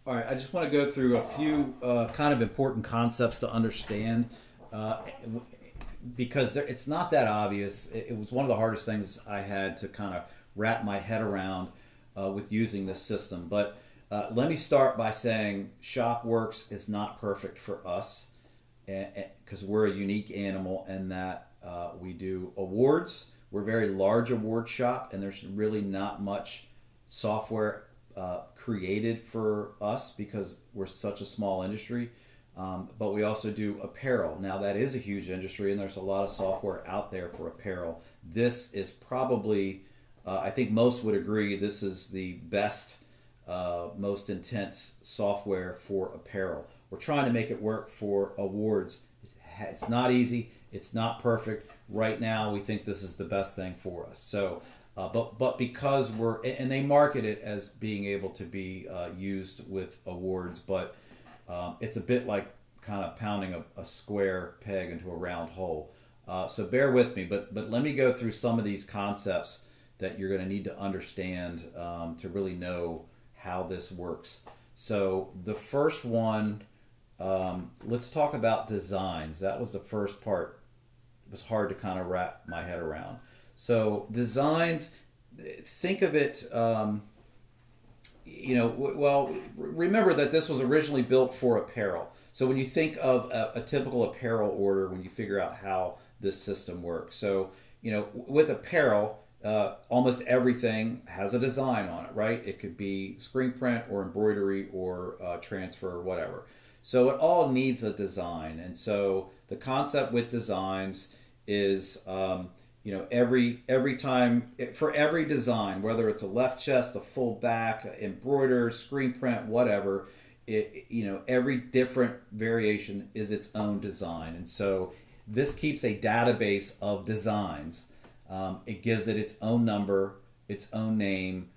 All right, I just want to go through a few kind of important concepts to understand uh, because it's not that obvious. It was one of the hardest things I had to kind of wrap my head around with using this system. But let me start by saying ShopWorks is not perfect for us because we're a unique animal in that we do awards. We're a very large award shop, and there's really not much software created for us because we're such a small industry. But we also do apparel. Now, that is a huge industry, and there's a lot of software out there for apparel. This is probably, I think most would agree, this is the best, most intense software for apparel. We're trying to make it work for awards. It's not easy, it's not perfect. Right now, we think this is the best thing for us. So, but because and they market it as being able to be used with awards, but it's a bit like kind of pounding a square peg into a round hole. So bear with me, but let me go through some of these concepts that you're going to need to understand to really know how this works. So the first one, let's talk about designs. That was the first part. It was hard to kind of wrap my head around. So designs, think of it. Well, remember that this was originally built for apparel. So when you think of a typical apparel order, when you figure out how this system works, so with apparel, almost everything has a design on it, right? It could be screen print or embroidery or transfer or whatever. So it all needs a design, and so the concept with designs is every time for every design, whether it's a left chest, a full back, embroider, screen print, whatever, every different variation is its own design, and so this keeps a database of designs. It gives it its own number, its own name,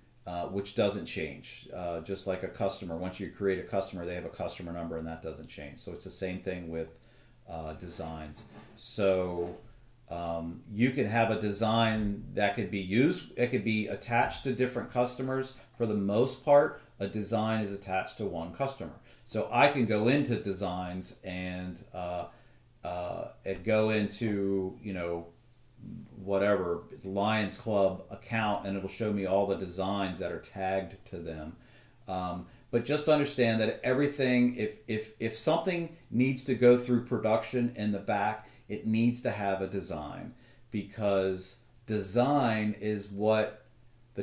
which doesn't change. Just like a customer, once you create a customer, they have a customer number, and that doesn't change. So it's the same thing with designs. So you can have a design that could be used. It could be attached to different customers. For the most part, a design is attached to one customer. So I can go into designs and go into whatever Lions Club account, and it'll show me all the designs that are tagged to them. But just understand that everything, if something needs to go through production in the back, it needs to have a design, because the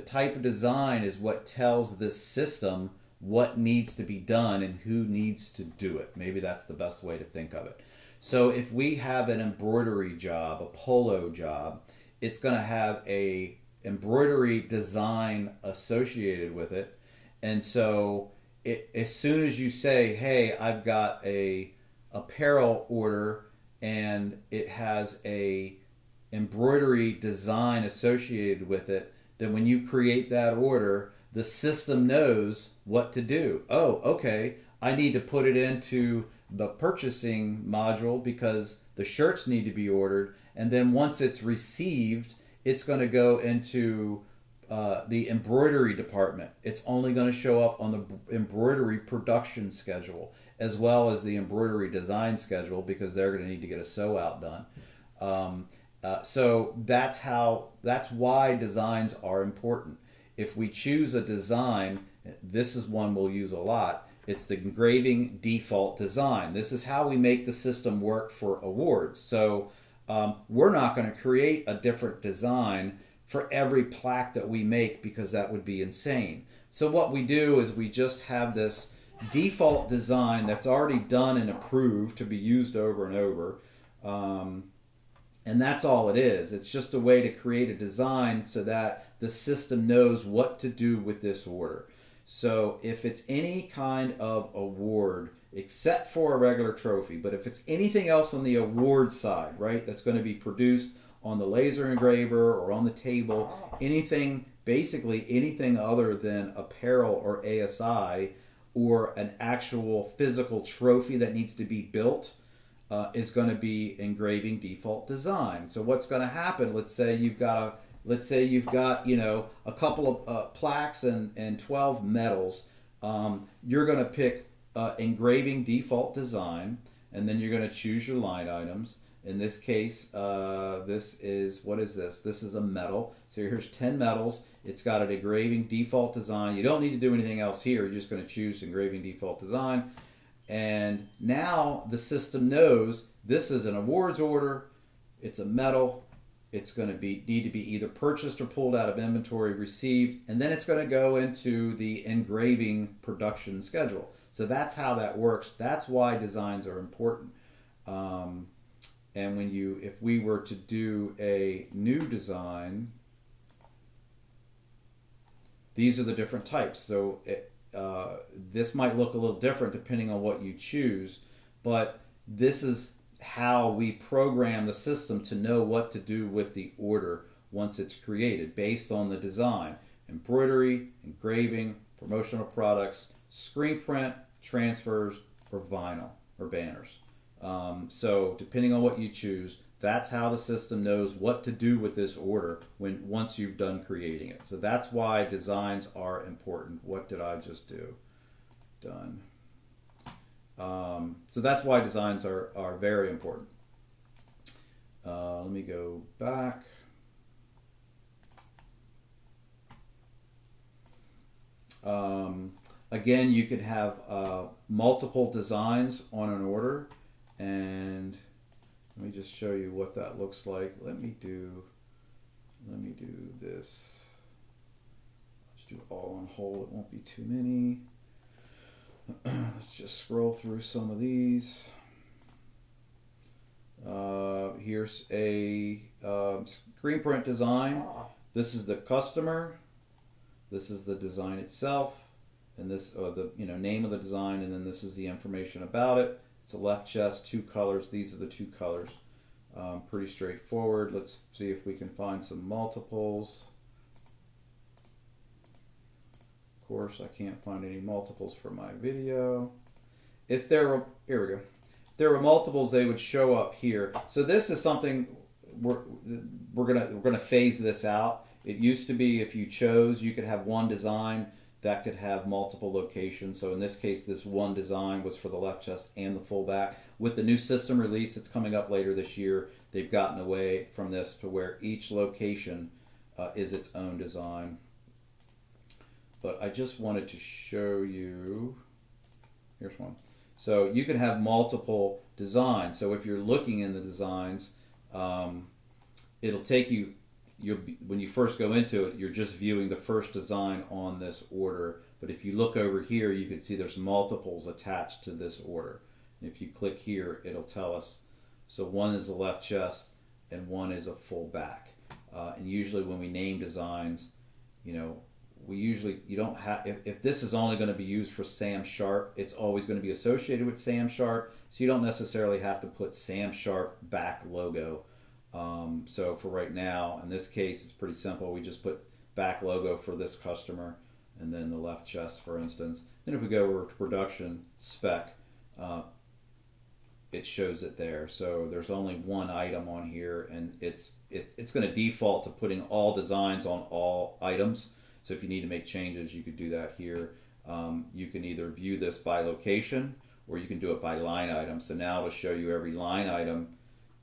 type of design is what tells this system what needs to be done and who needs to do it. Maybe that's the best way to think of it. So if we have an embroidery job, a polo job, it's going to have a embroidery design associated with it. And so as soon as you say, hey, I've got a apparel order and it has a embroidery design associated with it, then when you create that order, the system knows what to do. Oh, okay, I need to put it into the purchasing module because the shirts need to be ordered, and then once it's received, it's going to go into the embroidery department. It's only going to show up on the embroidery production schedule as well as the embroidery design schedule, because they're going to need to get a sew out done. So that's why designs are important. If we choose a design, this is one we'll use a lot. It's the engraving default design. This is how we make the system work for awards. So we're not going to create a different design for every plaque that we make, because that would be insane. So what we do is we just have this default design that's already done and approved to be used over and over. And that's all it is. It's just a way to create a design so that the system knows what to do with this order. So if it's any kind of award, except for a regular trophy, but if it's anything else on the award side, right, that's going to be produced on the laser engraver or on the table, basically anything other than apparel or ASI or an actual physical trophy that needs to be built, is going to be engraving default design. So what's going to happen? Let's say you've got a couple of plaques and 12 medals. You're going to pick engraving default design, and then you're going to choose your line items. In this case, this is, what is this? This is a metal. So here's 10 metals. It's got an engraving default design. You don't need to do anything else here. You're just going to choose engraving default design. And now the system knows this is an awards order. It's a metal. It's going to need to be either purchased or pulled out of inventory, received, and then it's going to go into the engraving production schedule. So that's how that works. That's why designs are important. And if we were to do a new design, these are the different types. So this might look a little different depending on what you choose, but this is how we program the system to know what to do with the order once it's created based on the design. Embroidery, engraving, promotional products, screen print, transfers, or vinyl or banners. So depending on what you choose, that's how the system knows what to do with this order once you've done creating it. So that's why designs are important. What did I just do? Done. So that's why designs are very important. Let me go back. Again, you could have multiple designs on an order, and let me just show you what that looks like. Let me do this. Let's do all on whole. It won't be too many. Let's just scroll through some of these. Here's a screen print design. This is the customer. This is the design itself, and this the name of the design, and then this is the information about it. It's a left chest, 2 colors. These are the 2 colors. Pretty straightforward. Let's see if we can find some multiples. Of course, I can't find any multiples for my video. If there were, here we go. If there were multiples, they would show up here. So this is something we're gonna phase this out. It used to be if you chose, you could have one design that could have multiple locations. So in this case, this one design was for the left chest and the full back. With the new system release that's coming up later this year, they've gotten away from this to where each location is its own design. But I just wanted to show you, here's one. So you can have multiple designs. So if you're looking in the designs, it'll take you, when you first go into it, you're just viewing the first design on this order. But if you look over here, you can see there's multiples attached to this order. And if you click here, it'll tell us. So one is a left chest and one is a full back. And usually when we name designs, you don't have, if this is only going to be used for Sam Sharp, it's always going to be associated with Sam Sharp. So you don't necessarily have to put Sam Sharp back logo. So for right now, in this case, it's pretty simple. We just put back logo for this customer and then the left chest, for instance. Then if we go over to production spec, it shows it there. So there's only one item on here, and it's going to default to putting all designs on all items. So if you need to make changes, you could do that here. You can either view this by location or you can do it by line item. So now it'll show you every line item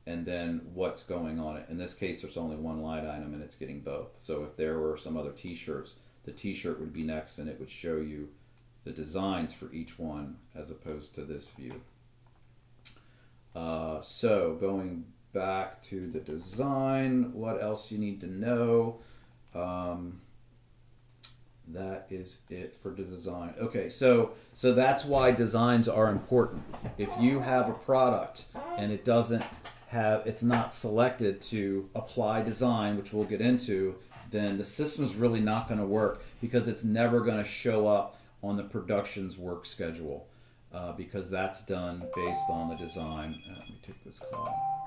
and then what's going on it. In this case, there's only one line item and it's getting both. So if there were some other t-shirts, the t-shirt would be next and it would show you the designs for each one as opposed to this view. So going back to the design, what else you need to know? That is it for the design. Okay, so that's why designs are important. If you have a product and it doesn't have, it's not selected to apply design, which we'll get into, then the system's really not going to work because it's never going to show up on the production's work schedule because that's done based on the design. Let me take this call.